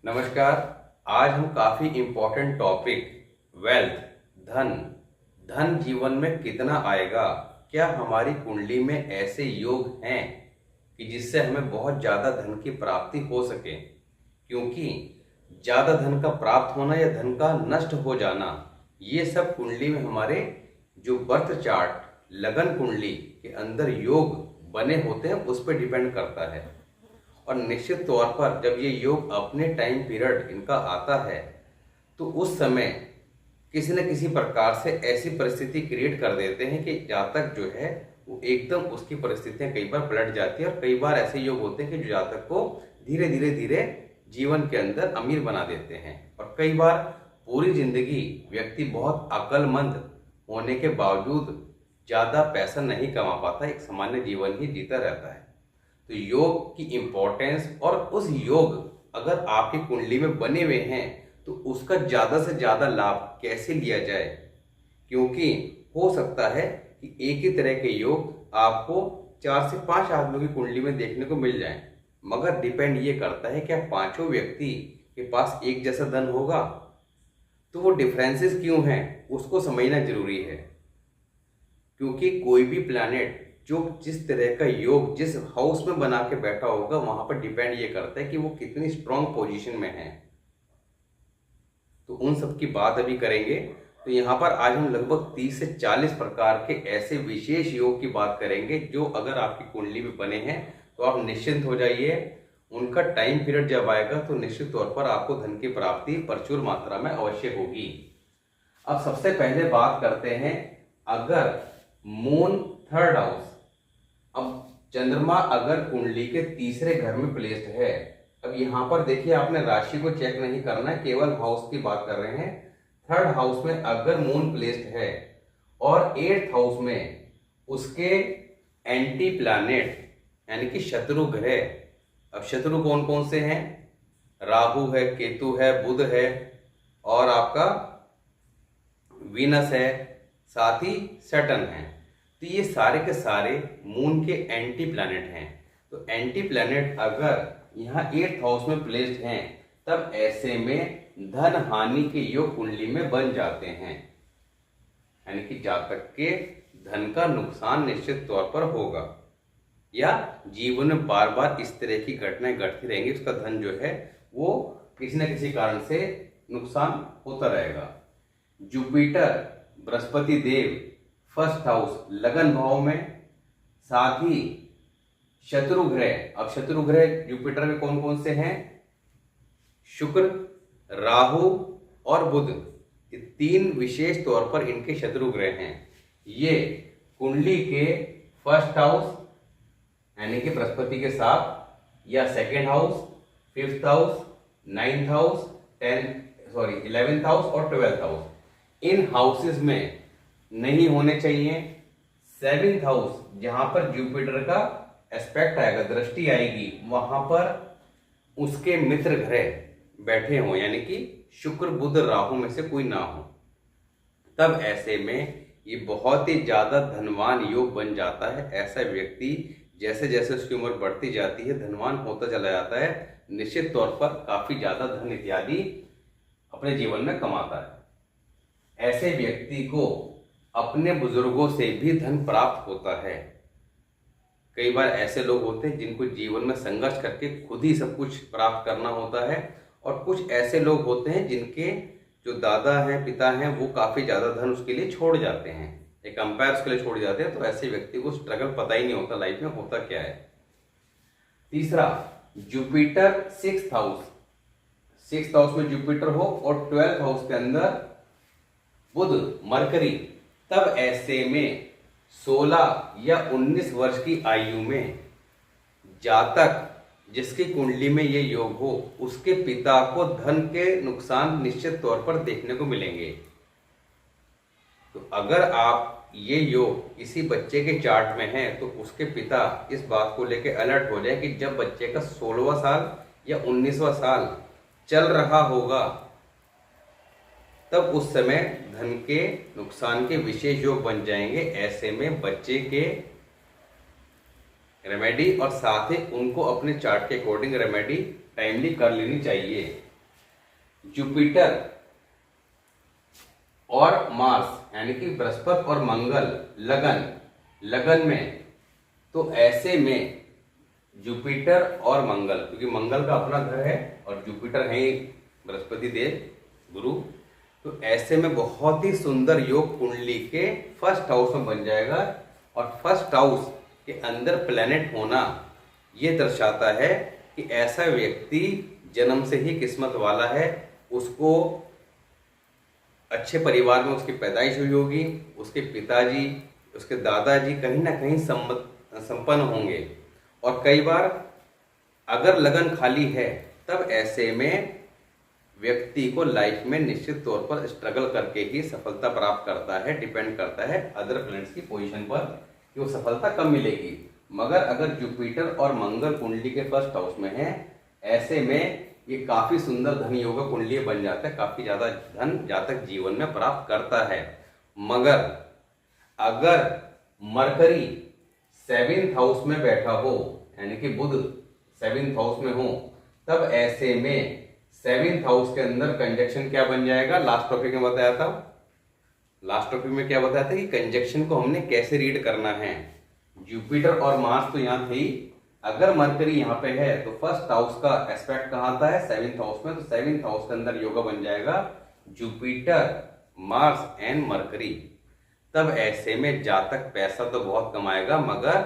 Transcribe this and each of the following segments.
नमस्कार। आज हम काफी इम्पोर्टेंट टॉपिक वेल्थ, धन धन जीवन में कितना आएगा, क्या हमारी कुंडली में ऐसे योग हैं कि जिससे हमें बहुत ज्यादा धन की प्राप्ति हो सके। क्योंकि ज्यादा धन का प्राप्त होना या धन का नष्ट हो जाना, ये सब कुंडली में हमारे जो बर्थ चार्ट लगन कुंडली के अंदर योग बने होते हैं उस पर डिपेंड करता है। और निश्चित तौर पर जब ये योग अपने टाइम पीरियड इनका आता है तो उस समय किसी न किसी प्रकार से ऐसी परिस्थिति क्रिएट कर देते हैं कि जातक जो है वो एकदम उसकी परिस्थितियां कई बार पलट जाती है। और कई बार ऐसे योग होते हैं कि जो जातक को धीरे धीरे धीरे जीवन के अंदर अमीर बना देते हैं। और कई बार पूरी जिंदगी व्यक्ति बहुत अक्लमंद होने के बावजूद ज़्यादा पैसा नहीं कमा पाता, एक सामान्य जीवन ही जीता रहता है। तो योग की इम्पोर्टेंस और उस योग अगर आपकी कुंडली में बने हुए हैं तो उसका ज़्यादा से ज़्यादा लाभ कैसे लिया जाए। क्योंकि हो सकता है कि एक ही तरह के योग आपको 4 से 5 आदमियों की कुंडली में देखने को मिल जाएं, मगर डिपेंड ये करता है कि आप पांचों व्यक्ति के पास एक जैसा धन होगा। तो वो डिफरेंसेस क्यों हैं उसको समझना जरूरी है। क्योंकि कोई भी प्लैनेट जो जिस तरह का योग जिस हाउस में बना के बैठा होगा वहां पर डिपेंड ये करता है कि वो कितनी स्ट्रांग पोजीशन में है। तो उन सब की बात अभी करेंगे। तो यहाँ पर आज हम लगभग 30 से 40 प्रकार के ऐसे विशेष योग की बात करेंगे जो अगर आपकी कुंडली में बने हैं तो आप निश्चिंत हो जाइए। उनका टाइम पीरियड जब आएगा तो निश्चित तौर पर आपको धन की प्राप्ति प्रचुर मात्रा में अवश्य होगी। अब सबसे पहले बात करते हैं, अगर मून थर्ड हाउस, अब चंद्रमा अगर कुंडली के तीसरे घर में प्लेस्ड है, अब यहां पर देखिए आपने राशि को चेक नहीं करना है, केवल हाउस की बात कर रहे हैं। थर्ड हाउस में अगर मून प्लेस्ड है और एट्थ हाउस में उसके एंटी प्लैनेट यानी कि शत्रु ग्रह, अब शत्रु कौन कौन से हैं, राहु है, केतु है, बुध है और आपका वीनस है, साथ ही सैटर्न है। तो ये सारे के सारे मून के एंटी प्लैनेट हैं। तो एंटी प्लैनेट अगर यहाँ 8th हाउस में प्लेस्ड हैं तब ऐसे में धन हानि के योग कुंडली में बन जाते हैं, यानी कि जातक के धन का नुकसान निश्चित तौर पर होगा या जीवन में बार बार इस तरह की घटनाएं घटती रहेंगी, उसका धन जो है वो किसी न किसी कारण से नुकसान होता रहेगा। जुपिटर बृहस्पति देव फर्स्ट हाउस लगन भाव में, साथ ही शत्रु ग्रह, अब शत्रु ग्रह जुपिटर में कौन कौन से हैं, शुक्र, राहु और बुध, ये 3 विशेष तौर पर इनके शत्रु ग्रह हैं। ये कुंडली के फर्स्ट हाउस यानी कि बृहस्पति के साथ या second house, 5th house, 9th house, 11th house और 12th हाउस, इन हाउसेस में नहीं होने चाहिए। 7th हाउस जहां पर जुपिटर का एस्पेक्ट आएगा, दृष्टि आएगी, वहां पर उसके मित्र ग्रह बैठे हों, यानी कि शुक्र बुध राहु में से कोई ना हो, तब ऐसे में ये बहुत ही ज्यादा धनवान योग बन जाता है। ऐसा व्यक्ति जैसे जैसे उसकी उम्र बढ़ती जाती है धनवान होता चला जाता है, निश्चित तौर पर काफी ज्यादा धन इत्यादि अपने जीवन में कमाता है। ऐसे व्यक्ति को अपने बुजुर्गों से भी धन प्राप्त होता है। कई बार ऐसे लोग होते हैं जिनको जीवन में संघर्ष करके खुद ही सब कुछ प्राप्त करना होता है, और कुछ ऐसे लोग होते हैं जिनके जो दादा हैं, पिता हैं, वो काफी ज्यादा धन उसके लिए छोड़ जाते हैं, एक कंपेयर उसके लिए छोड़ जाते हैं। तो ऐसे व्यक्ति को स्ट्रगल पता ही नहीं होता लाइफ में होता क्या है। तीसरा, Jupiter 6th house, 6th house में जुपिटर हो और 12th हाउस के अंदर बुध मरकरी, तब ऐसे में 16 या 19 वर्ष की आयु में जातक जिसकी कुंडली में ये योग हो उसके पिता को धन के नुकसान निश्चित तौर पर देखने को मिलेंगे। तो अगर आप ये योग किसी बच्चे के चार्ट में है तो उसके पिता इस बात को लेकर अलर्ट हो जाए कि जब बच्चे का 16वां साल या 19वां साल चल रहा होगा तब उस समय धन के नुकसान के विशेष योग बन जाएंगे। ऐसे में बच्चे के रेमेडी और साथ ही उनको अपने चार्ट के अकॉर्डिंग रेमेडी टाइमली कर लेनी चाहिए। जुपिटर और मार्स यानी कि बृहस्पति और मंगल लगन में, तो ऐसे में जुपिटर और मंगल, क्योंकि मंगल का अपना घर है और जुपिटर है ही बृहस्पति देव गुरु, तो ऐसे में बहुत ही सुंदर योग कुंडली के फर्स्ट हाउस में बन जाएगा। और फर्स्ट हाउस के अंदर प्लेनेट होना ये दर्शाता है कि ऐसा व्यक्ति जन्म से ही किस्मत वाला है, उसको अच्छे परिवार में उसकी पैदाइश हुई होगी, उसके पिताजी उसके दादाजी कहीं ना कहीं संपन्न होंगे। और कई बार अगर लगन खाली है तब ऐसे में व्यक्ति को लाइफ में निश्चित तौर पर स्ट्रगल करके ही सफलता प्राप्त करता है। डिपेंड करता है अदर प्लैनेट्स की पोजीशन पर कि वो सफलता कब मिलेगी। मगर अगर जुपिटर और मंगल कुंडली के फर्स्ट हाउस में है, ऐसे में ये काफी सुंदर धन योग कुंडली बन जाता है, काफी ज्यादा धन जातक जीवन में प्राप्त करता है। मगर अगर मरकरी 7th हाउस में बैठा हो यानी कि बुध 7th हाउस में हो, तब ऐसे में 7th हाउस के अंदर कंजक्शन क्या बन जाएगा। लास्ट टॉपिक में बताया था, लास्ट टॉपिक में क्या बताया था कि कंजक्शन को हमने कैसे रीड करना है। जुपिटर और मार्स तो यहाँ थी, अगर मरकरी यहाँ पे है तो फर्स्ट हाउस का एस्पेक्ट कहाँ आता है 7th हाउस में, तो 7th हाउस के अंदर योगा बन जाएगा जुपिटर मार्स एंड मरकरी। तब ऐसे में जातक पैसा तो बहुत कमाएगा मगर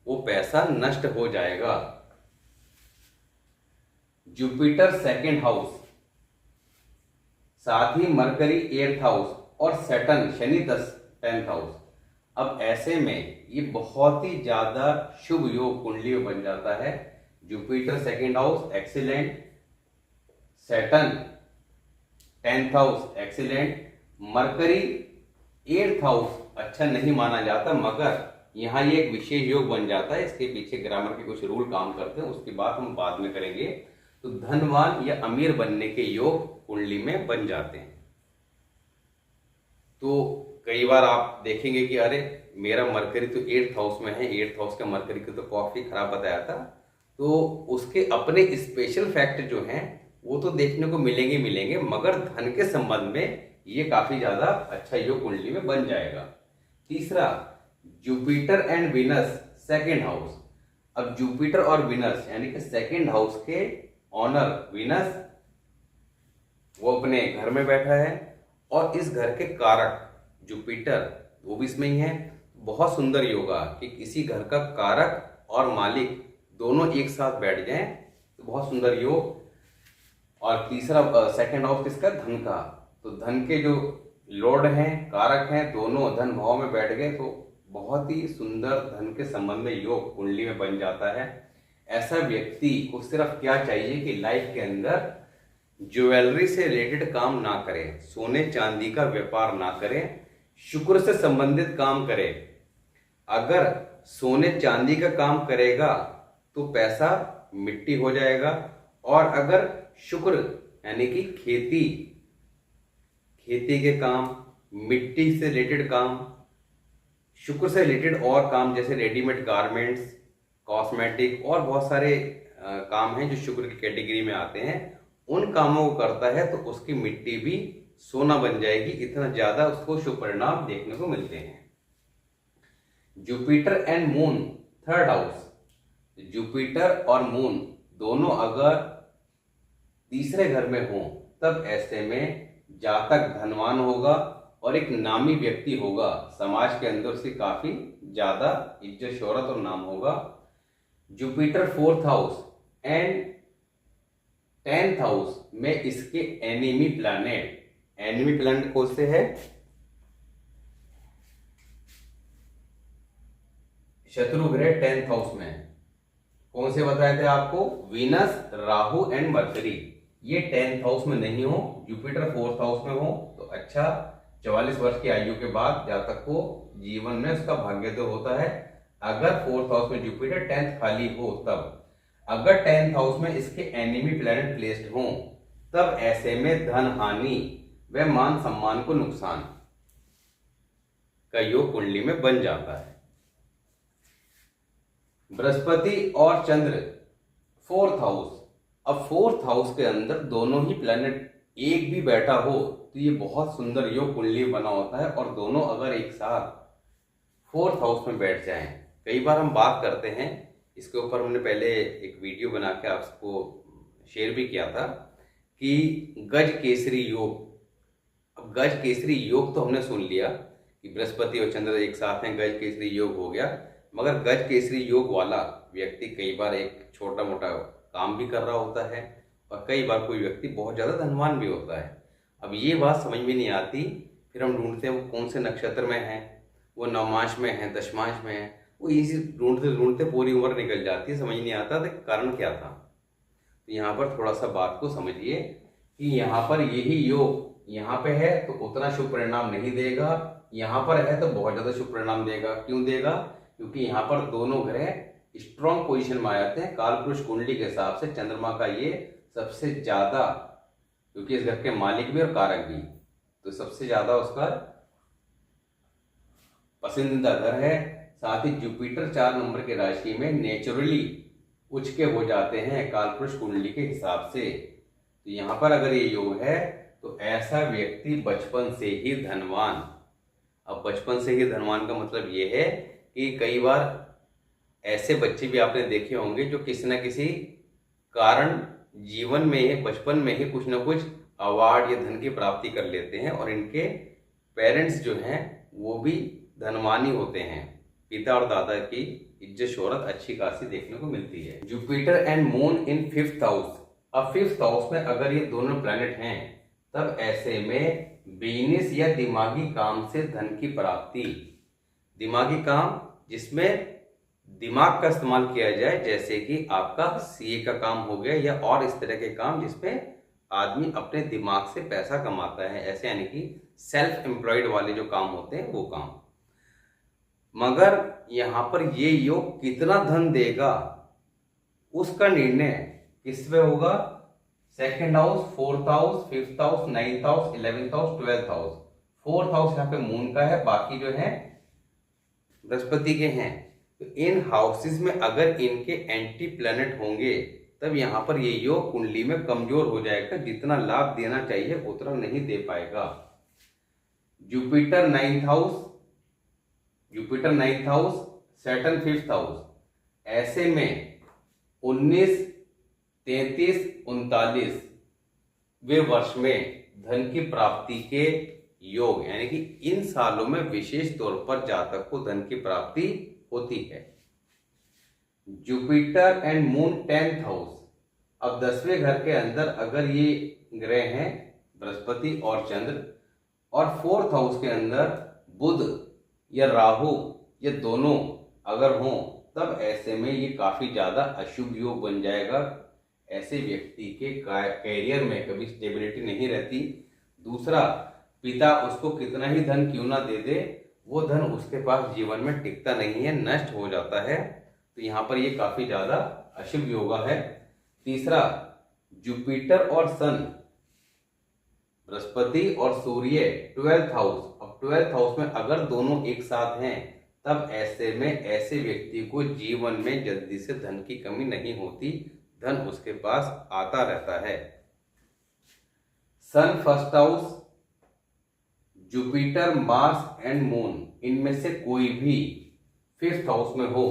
वो पैसा नष्ट हो जाएगा। जुपिटर 2nd हाउस, साथ ही मरकरी 8th हाउस और सैटर्न शनि 10th हाउस। अब ऐसे में ये बहुत ही ज्यादा शुभ योग कुंडली में बन जाता है। Jupiter 2nd house excellent, Saturn 10th house excellent, mercury 8th house अच्छा नहीं माना जाता, मगर यहाँ ये एक विशेष योग बन जाता है। इसके पीछे ग्रामर के कुछ रूल काम करते हैं, उसकी बात हम बाद में करेंगे। तो धनवान या अमीर बनने के योग कुंडली में बन जाते हैं। तो कई बार आप देखेंगे कि अरे मेरा मरकरी तो 8th हाउस में है, 8th हाउस का मरकरी को तो काफी खराब बताया था। तो उसके अपने स्पेशल फैक्ट जो हैं वो तो देखने को मिलेंगे, मगर धन के संबंध में ये काफी ज्यादा अच्छा योग कुंडली में बन जाएगा। तीसरा, Jupiter and Venus 2nd house. अब जुपिटर और विनस यानी कि 2nd हाउस के ऑनर विनस वो अपने घर में बैठा है और इस घर के कारक जुपिटर वो भी इसमें ही है। बहुत सुंदर योगा कि किसी घर का कारक और मालिक दोनों एक साथ बैठ जाएं, तो बहुत सुंदर योग। और तीसरा 2nd हाउस किसका, धन का, तो धन के जो लॉर्ड हैं कारक हैं दोनों धन भाव में बैठ गए, तो बहुत ही सुंदर धन के संबंध में योग कुंडली में बन जाता है। ऐसा व्यक्ति को सिर्फ क्या चाहिए कि लाइफ के अंदर ज्वेलरी से रिलेटेड काम ना करें, सोने चांदी का व्यापार ना करें, शुक्र से संबंधित काम करें। अगर सोने चांदी का काम करेगा तो पैसा मिट्टी हो जाएगा, और अगर शुक्र यानी कि खेती के काम, मिट्टी से रिलेटेड काम, शुक्र से रिलेटेड और काम जैसे रेडीमेड गारमेंट्स, कॉस्मेटिक और बहुत सारे काम हैं जो शुक्र की कैटेगरी में आते हैं, उन कामों को करता है तो उसकी मिट्टी भी सोना बन जाएगी। इतना ज्यादा उसको शुभ परिणाम देखने को मिलते हैं। Jupiter and moon 3rd house, Jupiter और मून दोनों अगर तीसरे घर में हो तब ऐसे में जातक धनवान होगा और एक नामी व्यक्ति होगा, समाज के अंदर उसकी काफी ज्यादा इज्जत शोहरत और नाम होगा। Jupiter 4th house and 10th house में इसके एनिमी प्लैनेट कौन से है, शत्रु ग्रह 10th हाउस में कौन से बताए थे आपको, वीनस, राहु एंड मरकरी। ये 10th हाउस में नहीं हो, जुपिटर 4th हाउस में हो तो अच्छा 44 वर्ष की आयु के बाद जातक को जीवन में उसका भाग्योदय होता है। अगर 4th हाउस में जुपिटर 10th खाली हो तब, अगर 10th हाउस में इसके एनिमी प्लैनेट प्लेस्ड हो तब ऐसे में धन हानि व मान सम्मान को नुकसान का योग कुंडली में बन जाता है। बृहस्पति और चंद्र 4th हाउस, अब फोर्थ हाउस के अंदर दोनों ही प्लैनेट एक भी बैठा हो तो ये बहुत सुंदर योग कुंडली बना होता है, और दोनों अगर एक साथ फोर्थ हाउस में बैठ जाएं। कई बार हम बात करते हैं, इसके ऊपर हमने पहले एक वीडियो बना के आपको शेयर भी किया था कि गज केसरी योग। अब गज केसरी योग तो हमने सुन लिया कि बृहस्पति और चंद्र एक साथ हैं, गज केसरी योग हो गया, मगर गज केसरी योग वाला व्यक्ति कई बार एक छोटा मोटा काम भी कर रहा होता है, और कई बार कोई व्यक्ति बहुत ज़्यादा धनवान भी होता है। अब ये बात समझ में नहीं आती, फिर हम ढूंढते हैं वो कौन से नक्षत्र में है, वो नवमांश में है, दशमांश में है, वो इसी ढूंढते ढूंढते पूरी उम्र निकल जाती है, समझ नहीं आता था कारण क्या था। तो यहाँ पर थोड़ा सा बात को समझिए कि यहाँ पर यही योग यहाँ पे है तो उतना शुभ परिणाम नहीं देगा, यहाँ पर है तो बहुत ज़्यादा शुभ परिणाम देगा। क्यों देगा? क्योंकि यहाँ पर दोनों ग्रह स्ट्रॉन्ग पोजीशन में आ जाते हैं। कालपुरुष कुंडली के हिसाब से चंद्रमा का ये सबसे ज़्यादा, क्योंकि इस घर के मालिक भी और कारक भी, तो सबसे ज़्यादा उसका पसंदीदा घर है। साथ ही जुपिटर 4 नंबर की राशि में नेचुरली उच्च के हो जाते हैं कालपुरुष कुंडली के हिसाब से। तो यहाँ पर अगर ये योग है तो ऐसा व्यक्ति बचपन से ही धनवान। अब बचपन से ही धनवान का मतलब ये है कि कई बार ऐसे बच्चे भी आपने देखे होंगे जो किसी न किसी कारण जीवन में ही, बचपन में ही कुछ न कुछ अवार्ड या धन की प्राप्ति कर लेते हैं, और इनके पेरेंट्स जो हैं वो भी धनवान ही होते हैं। पिता और दादा की इज्जत शोहरत अच्छी खासी देखने को मिलती है। Jupiter and moon in 5th house. अब 5th हाउस में अगर ये दोनों प्लैनेट हैं तब ऐसे में बिजनेस या दिमागी काम से धन की प्राप्ति। दिमागी काम जिसमें दिमाग का इस्तेमाल किया जाए, जैसे कि आपका सीए का काम हो गया या और इस तरह के काम जिसमें आदमी अपने दिमाग से पैसा कमाता है, ऐसे यानी कि सेल्फ एम्प्लॉयड वाले जो काम होते हैं वो काम। मगर यहाँ पर ये योग कितना धन देगा उसका निर्णय किस पे होगा? 2nd house, 4th house, 5th house, 9th house, 11th house, 12th house. 4th house यहाँ पे मून का है, बाकी जो है बृहस्पति के हैं। तो इन हाउसेस में अगर इनके एंटी प्लैनेट होंगे तब यहाँ पर ये योग कुंडली में कमजोर हो जाएगा, जितना लाभ देना चाहिए उतना नहीं दे पाएगा। Jupiter 9th house, Jupiter 9th house, Saturn 5th house, ऐसे में 19, 33, 39 वे वर्ष में धन की प्राप्ति के योग, यानी कि इन सालों में विशेष तौर पर जातक को धन की प्राप्ति होती है। Jupiter and moon 10th house. अब 10वें घर के अंदर अगर ये ग्रह हैं बृहस्पति और चंद्र, और 4th हाउस के अंदर बुध या राहु ये दोनों अगर हों तब ऐसे में ये काफी ज्यादा अशुभ योग बन जाएगा। ऐसे व्यक्ति के कैरियर में कभी स्टेबिलिटी नहीं रहती। दूसरा, पिता उसको कितना ही धन क्यों ना दे दे, वो धन उसके पास जीवन में टिकता नहीं है, नष्ट हो जाता है। तो यहाँ पर ये काफी ज्यादा अशुभ योगा है। तीसरा, जुपिटर और सन, बृहस्पति और सूर्य 12th हाउस। अब 12th हाउस में अगर दोनों एक साथ हैं तब ऐसे में ऐसे व्यक्ति को जीवन में जल्दी से धन की कमी नहीं होती, धन उसके पास आता रहता है। सन 1st house, Jupiter, Mars and moon, इनमें से कोई भी 5th हाउस में हो,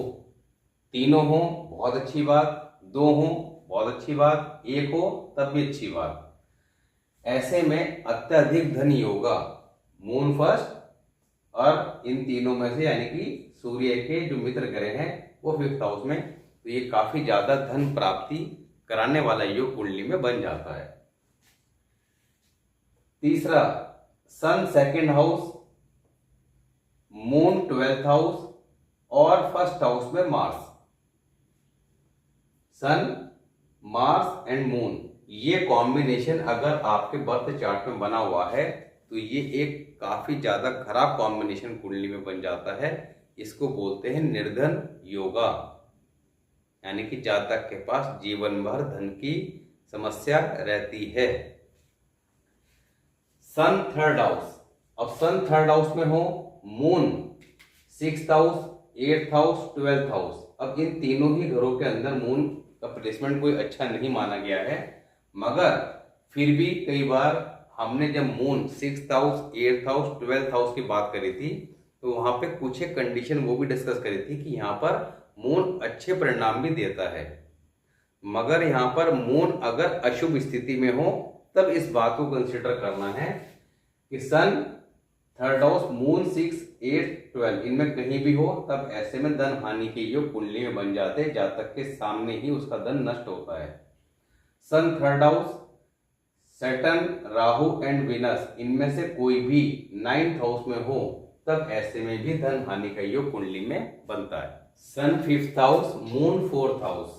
तीनों हो बहुत अच्छी बात, 2 हो बहुत अच्छी बात, 1 हो तब भी अच्छी बात। ऐसे में अत्यधिक धन योगा मून 1st और इन तीनों में से यानी कि सूर्य के जो मित्र ग्रह हैं वो 5th हाउस में, तो ये काफी ज्यादा धन प्राप्ति कराने वाला योग कुंडली में बन जाता है। तीसरा, सन 2nd house, moon 12th house और 1st हाउस में Mars. Sun, Mars and moon, ये कॉम्बिनेशन अगर आपके बर्थ चार्ट में बना हुआ है तो ये एक काफी ज्यादा खराब कॉम्बिनेशन कुंडली में बन जाता है। इसको बोलते हैं निर्धन योगा, यानी कि जातक के पास जीवन भर धन की समस्या रहती है। सन 3rd हाउस। अब सन 3rd हाउस में हो, moon 6th house, 8th house, 12th house. अब इन तीनों ही घरों के अंदर मून का प्लेसमेंट कोई अच्छा नहीं माना गया है, मगर फिर भी कई बार हमने जब moon 6th house, 8th house, 12th house की बात करी थी तो वहां पे कुछ एक कंडीशन वो भी डिस्कस करी थी कि यहाँ पर मून अच्छे परिणाम भी देता है, मगर यहाँ पर मून अगर अशुभ स्थिति में हो तब इस बात को कंसिडर करना है कि सन 3rd हाउस, मून 6, 8, 12 इनमें कहीं भी हो तब ऐसे में धन हानि के योग कुंडली में बन जाते हैं, जातक के सामने ही उसका धन नष्ट होता है। सन 3rd house, Saturn, Rahu and Venus इनमें से कोई भी 9th हाउस में हो तब ऐसे में भी धन हानि का योग कुंडली में बनता है। Sun 5th house, moon 4th house,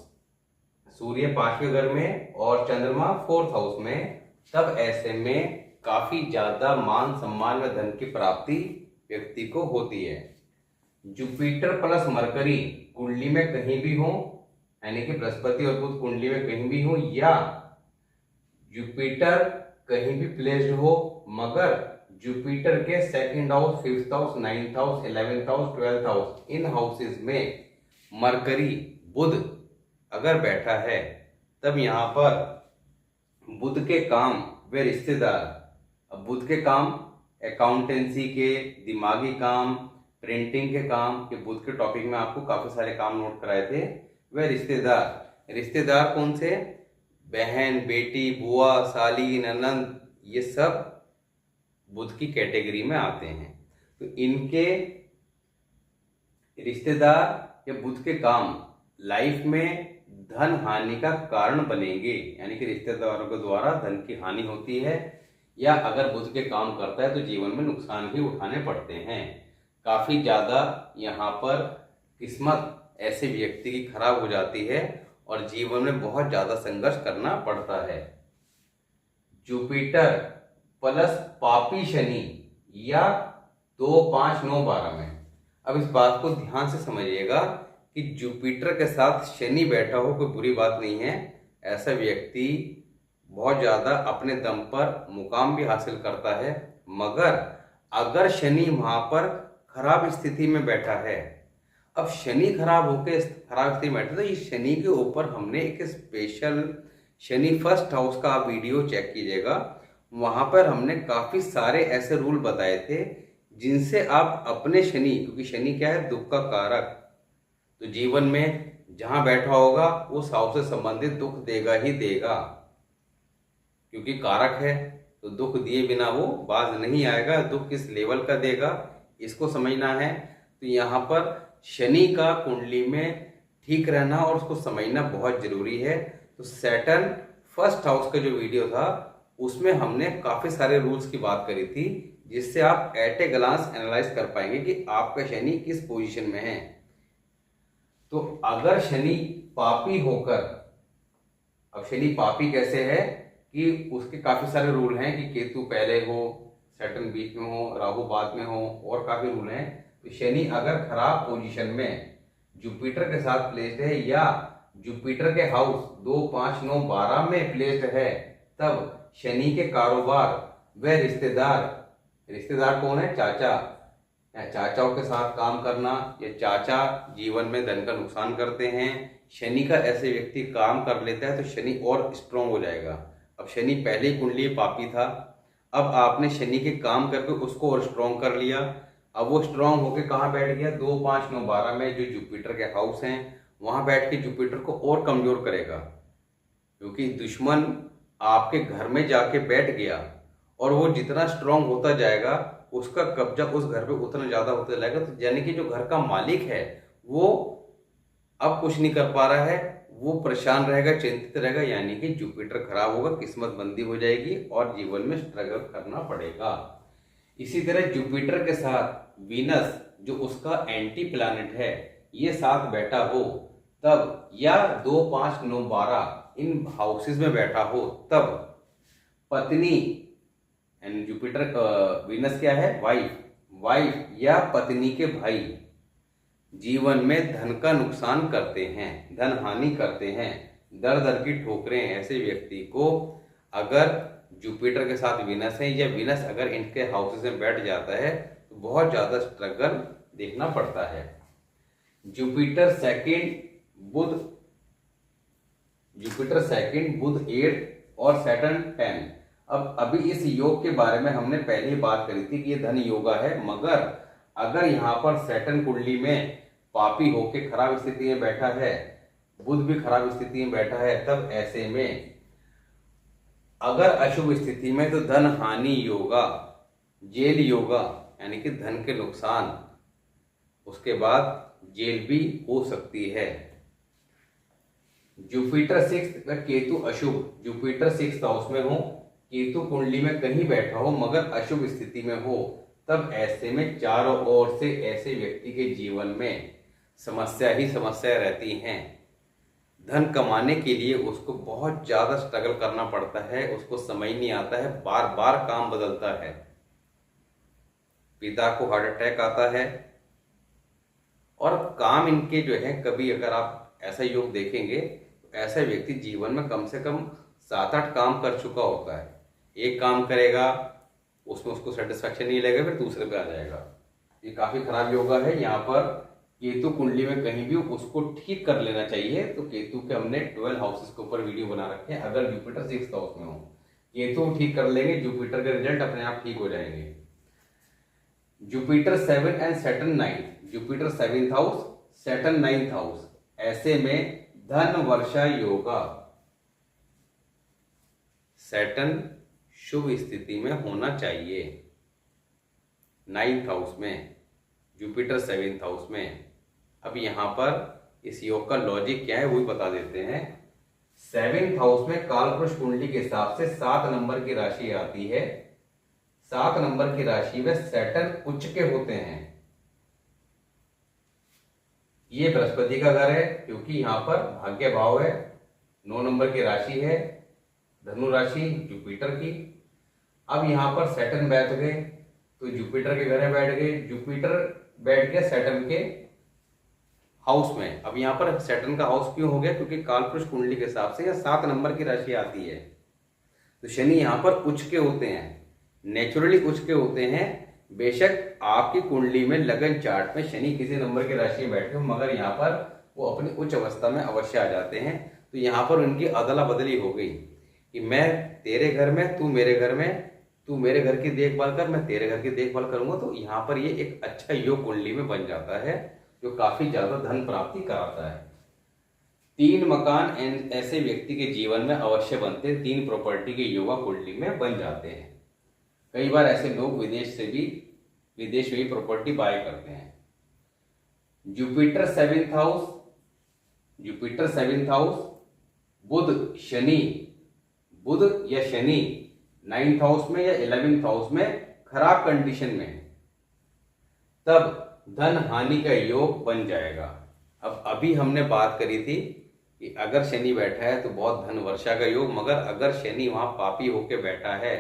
सूर्य 5वें घर में और चंद्रमा 4th हाउस में, तब ऐसे में काफी ज्यादा मान सम्मान व धन की प्राप्ति व्यक्ति को होती है। जुपिटर प्लस मरकरी कुंडली में कहीं भी हो, यानी कि बृहस्पति और बुध कुंडली में कहीं भी हो, या जुपिटर कहीं भी प्लेस्ड हो मगर जुपिटर के 2nd house, 5th house, 9th house, 11th house, 12th house in houses में मरकरी, बुध अगर बैठा है तब यहाँ पर बुध के काम व रिश्तेदार, अब बुध के काम अकाउंटेंसी के, दिमागी काम, प्रिंटिंग के काम, ये बुध के टॉपिक में आपको काफी सारे काम नोट कराए थे। वह रिश्तेदार, रिश्तेदार कौन से? बहन, बेटी, बुआ, साली, ननंद, ये सब बुध की कैटेगरी में आते हैं। तो इनके रिश्तेदार या बुध के काम लाइफ में धन हानि का कारण बनेंगे, यानी कि रिश्तेदारों के द्वारा धन की हानि होती है, या अगर बुध के काम करता है तो जीवन में नुकसान भी उठाने पड़ते हैं। काफी ज्यादा यहाँ पर किस्मत ऐसे व्यक्ति की खराब हो जाती है और जीवन में बहुत ज्यादा संघर्ष करना पड़ता है। जुपिटर प्लस पापी शनि या 2, 5, 9, 12 में, अब इस बात को ध्यान से समझिएगा कि जुपिटर के साथ शनि बैठा हो कोई बुरी बात नहीं है। ऐसा व्यक्ति बहुत ज्यादा अपने दम पर मुकाम भी हासिल करता है, मगर अगर शनि वहां पर खराब स्थिति में बैठा है, अब शनि खराब स्थिति में बैठा, तो इस शनि के ऊपर हमने एक स्पेशल शनि 1st हाउस का आप वीडियो चेक कीजिएगा, वहां पर हमने काफी सारे ऐसे रूल बताए थे जिनसे आप अपने शनि, क्योंकि शनि क्या है? दुख का कारक, तो जीवन में जहां बैठा होगा उस हाउस से संबंधित दुख देगा ही देगा, क्योंकि कारक है तो दुख दिए बिना वो बाज नहीं आएगा। दुख किस लेवल का देगा इसको समझना है। तो यहाँ पर शनि का कुंडली में ठीक रहना और उसको समझना बहुत जरूरी है। तो सैटर्न 1st हाउस का जो वीडियो था उसमें हमने काफी सारे रूल्स की बात करी थी, जिससे आप एट ए ग्लांस एनालाइज कर पाएंगे कि आपका शनि किस पोजीशन में है। तो अगर शनि पापी होकर, अब शनि पापी कैसे है कि उसके काफी सारे रूल हैं कि केतु पहले हो, सैटर्न बीच में हो, राहु बाद में हो, और काफी रूल हैं। तो शनि अगर खराब पोजीशन में जुपिटर के साथ प्लेस्ड है या जुपिटर के हाउस 2, 5, 9, 12 में प्लेस्ड है, तब शनि के कारोबार व रिश्तेदार कौन है? चाचा, चाचाओं के साथ काम करना, या चाचा जीवन में धन का नुकसान करते हैं। शनि का ऐसे व्यक्ति काम कर लेता है तो शनि और स्ट्रांग हो जाएगा। अब शनि पहले ही कुंडली पापी था, अब आपने शनि के काम करके उसको और स्ट्रांग कर लिया। अब वो स्ट्रांग होके कहाँ बैठ गया? 2, 5, 9, 12 में जो जुपिटर के हाउस हैं वहां बैठ के जुपिटर को और कमजोर करेगा, क्योंकि दुश्मन आपके घर में जाके बैठ गया और वो जितना स्ट्रांग होता जाएगा उसका कब्जा उस घर पे उतना ज्यादा होता जाएगा। तो यानी कि जो घर का मालिक है वो अब कुछ नहीं कर पा रहा है, वो परेशान रहेगा, चिंतित रहेगा, यानी कि जुपिटर खराब होगा, किस्मत बंदी हो जाएगी और जीवन में स्ट्रगल करना पड़ेगा। इसी तरह जुपिटर के साथ वीनस जो उसका एंटी प्लैनेट है ये साथ बैठा हो तब, या 2, 5, 9, 12 इन हाउसेस में बैठा हो तब पत्नी, एंड जुपिटर वीनस क्या है? वाइफ या पत्नी के भाई जीवन में धन का नुकसान करते हैं, धन हानि करते हैं, दर दर की ठोकरें। ऐसे व्यक्ति को अगर जुपिटर के साथ वीनस है या वीनस अगर इनके हाउसेस में बैठ जाता है तो बहुत ज्यादा स्ट्रगल देखना पड़ता है। जुपिटर 2nd, बुध जुपिटर सेकंड, बुध 8 और सैटर्न 10। अब अभी इस योग के बारे में हमने पहले ही बात करी थी कि ये धन योगा है, मगर अगर यहाँ पर सैटर्न कुंडली में पापी होके खराब स्थिति में बैठा है, बुध भी खराब स्थिति में बैठा है, तब ऐसे में अगर अशुभ स्थिति में तो धन हानि योगा, जेल योगा यानी कि धन के नुकसान, उसके बाद जेल भी हो सकती है। जुपिटर 6 व केतु अशुभ, जुपिटर 6th हाउस में हो, केतु कुंडली में कहीं बैठा हो मगर अशुभ स्थिति में हो, तब ऐसे में चारों ओर से ऐसे व्यक्ति के जीवन में समस्या ही समस्या रहती हैं। धन कमाने के लिए उसको बहुत ज्यादा स्ट्रगल करना पड़ता है, उसको समझ नहीं आता है, बार बार काम बदलता है, पिता को हार्ट अटैक आता है, और काम इनके जो है, कभी अगर आप ऐसा योग देखेंगे तो ऐसा व्यक्ति जीवन में कम से कम 7-8 काम कर चुका होता है। एक काम करेगा, उसमें उसको सेटिस्फैक्शन नहीं लगेगा, फिर दूसरे पे आ जाएगा। ये काफी खराब योगा है। यहाँ पर केतु कुंडली में कहीं भी उसको ठीक कर लेना चाहिए। तो केतु के हमने 12 हाउसेस के ऊपर वीडियो बना रखे हैं। अगर जुपिटर 6th हाउस में हो, केतु ठीक कर लेंगे, जुपिटर के रिजल्ट अपने आप ठीक हो जाएंगे। Jupiter 7 and Saturn 9, Jupiter 7th house, Saturn 9th house, ऐसे में धन वर्षा योगा। सैटर्न शुभ स्थिति में होना चाहिए 9th हाउस में, जुपिटर 7th हाउस में। अब यहां पर इस योग का लॉजिक क्या है वो भी बता देते हैं। 7th हाउस में कालपुरुष कुंडली के हिसाब से 7 नंबर की राशि आती है। 7 नंबर की राशि में सैटर्न उच्च के होते हैं। ये बृहस्पति का घर है क्योंकि यहाँ पर भाग्य भाव है, 9 नंबर की राशि है, धनु राशि जुपिटर की। अब यहाँ पर सैटर्न बैठ गए तो जुपिटर के घर में बैठ गए, जुपिटर बैठ गया सैटर्न के हाउस में। अब यहाँ पर सैटर्न का हाउस क्यों हो गया? क्योंकि कालपुरुष कुंडली के हिसाब से यह 7 नंबर की राशि आती है। तो शनि यहाँ पर उच्च के होते हैं, नेचुरली उच्च के होते हैं। बेशक आपकी कुंडली में लगन चार्ट में शनि किसी नंबर की राशि में बैठे हो, मगर यहाँ पर वो अपनी उच्च अवस्था में अवश्य आ जाते हैं। तो यहाँ पर उनकी अदला बदली हो गई कि मैं तेरे घर में, तू मेरे घर में, तू मेरे घर की देखभाल कर, मैं तेरे घर की देखभाल करूंगा। तो यहाँ पर ये एक अच्छा योग कुंडली में बन जाता है जो काफी ज्यादा धन प्राप्ति कराता है। 3 मकान ऐसे व्यक्ति के जीवन में अवश्य बनते हैं, 3 प्रॉपर्टी के योगा कुंडली में बन जाते हैं। कई बार ऐसे लोग विदेश में भी प्रॉपर्टी बाय करते हैं। Jupiter 7th house, Jupiter 7th house, बुध शनि, बुध या शनि 9th हाउस में या 11th हाउस में खराब कंडीशन में, तब धन हानि का योग बन जाएगा। अब अभी हमने बात करी थी कि अगर शनि बैठा है तो बहुत धन वर्षा का योग, मगर अगर शनि वहां पापी होकर बैठा है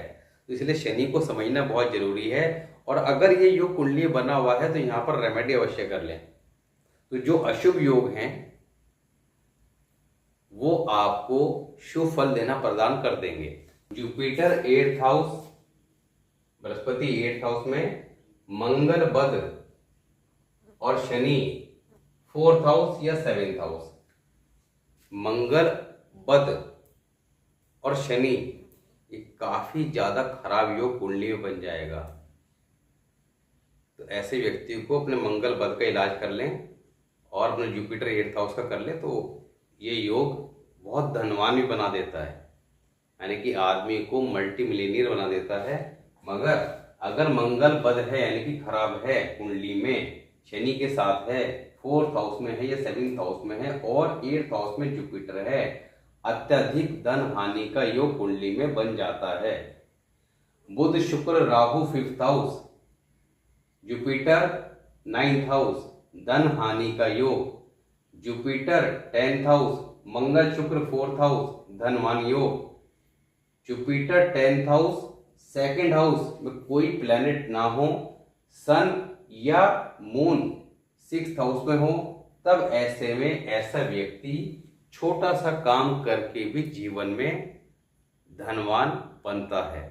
तो इसलिए शनि को समझना बहुत जरूरी है। और अगर ये योग कुंडली बना हुआ है तो यहाँ पर रेमेडी अवश्य कर लें। तो जो अशुभ योग हैं वो आपको शुभ फल देना प्रदान कर देंगे। Jupiter 8th house, Brihaspati 8th house में, मंगल बुध और शनि 4th हाउस या 7th हाउस, मंगल बुध और शनि एक काफी ज्यादा खराब योग कुंडली में बन जाएगा। तो ऐसे व्यक्ति को अपने मंगल बुध का इलाज कर लें और अपने जुपिटर 8th हाउस का कर लें तो ये योग बहुत धनवान भी बना देता है, यानी कि आदमी को मल्टी मिलियनियर बना देता है। मगर अगर मंगल बुध है यानी कि खराब है, कुंडली में शनि के साथ है, 4th हाउस में है या 7th हाउस में है और 8th हाउस में जुपिटर है, अत्यधिक धन हानि का योग कुंडली में बन जाता है। Budh Shukra Rahu 5th house, Jupiter 9th house, धन हानि का योग, जुपिटर 10th हाउस, मंगल शुक्र 4th हाउस, धनवान योग, Jupiter 10th house, 2nd house में कोई प्लैनेट ना हो, सन या मून 6th हाउस में हो, तब ऐसे में ऐसा व्यक्ति छोटा सा काम करके भी जीवन में धनवान बनता है।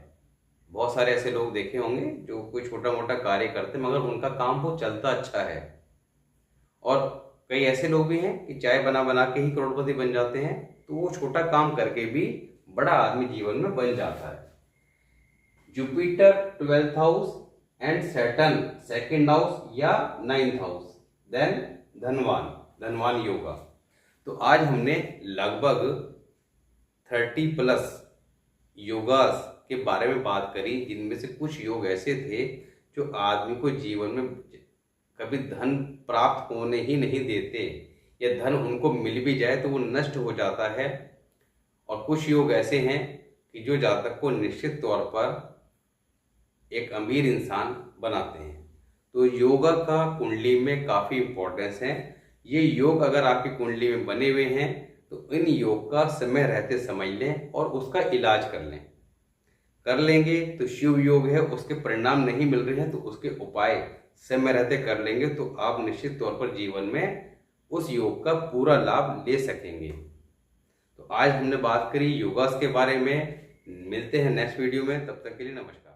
बहुत सारे ऐसे लोग देखे होंगे जो कोई छोटा मोटा कार्य करते मगर उनका काम वो चलता अच्छा है। और कई ऐसे लोग भी हैं कि चाय बना बना के ही करोड़पति बन जाते हैं। तो तो वो छोटा काम करके भी बड़ा आदमी जीवन में बन जाता है। Jupiter 12th house and Saturn 2nd house या 9th हाउस, देन धनवान योगा। तो आज हमने लगभग 30+ योगास के बारे में बात करी, जिनमें से कुछ योग ऐसे थे जो आदमी को जीवन में कभी धन प्राप्त होने ही नहीं देते, या धन उनको मिल भी जाए तो वो नष्ट हो जाता है। और कुछ योग ऐसे हैं कि जो जातक को निश्चित तौर पर एक अमीर इंसान बनाते हैं। तो योगा का कुंडली में काफ़ी इम्पोर्टेंस है। ये योग अगर आपकी कुंडली में बने हुए हैं तो इन योग का समय रहते समझ लें और उसका इलाज कर लेंगे तो शिव योग है, उसके परिणाम नहीं मिल रहे हैं तो उसके उपाय समय रहते कर लेंगे तो आप निश्चित तौर पर जीवन में उस योग का पूरा लाभ ले सकेंगे। तो आज हमने बात करी योगास के बारे में। मिलते हैं नेक्स्ट वीडियो में, तब तक के लिए नमस्कार।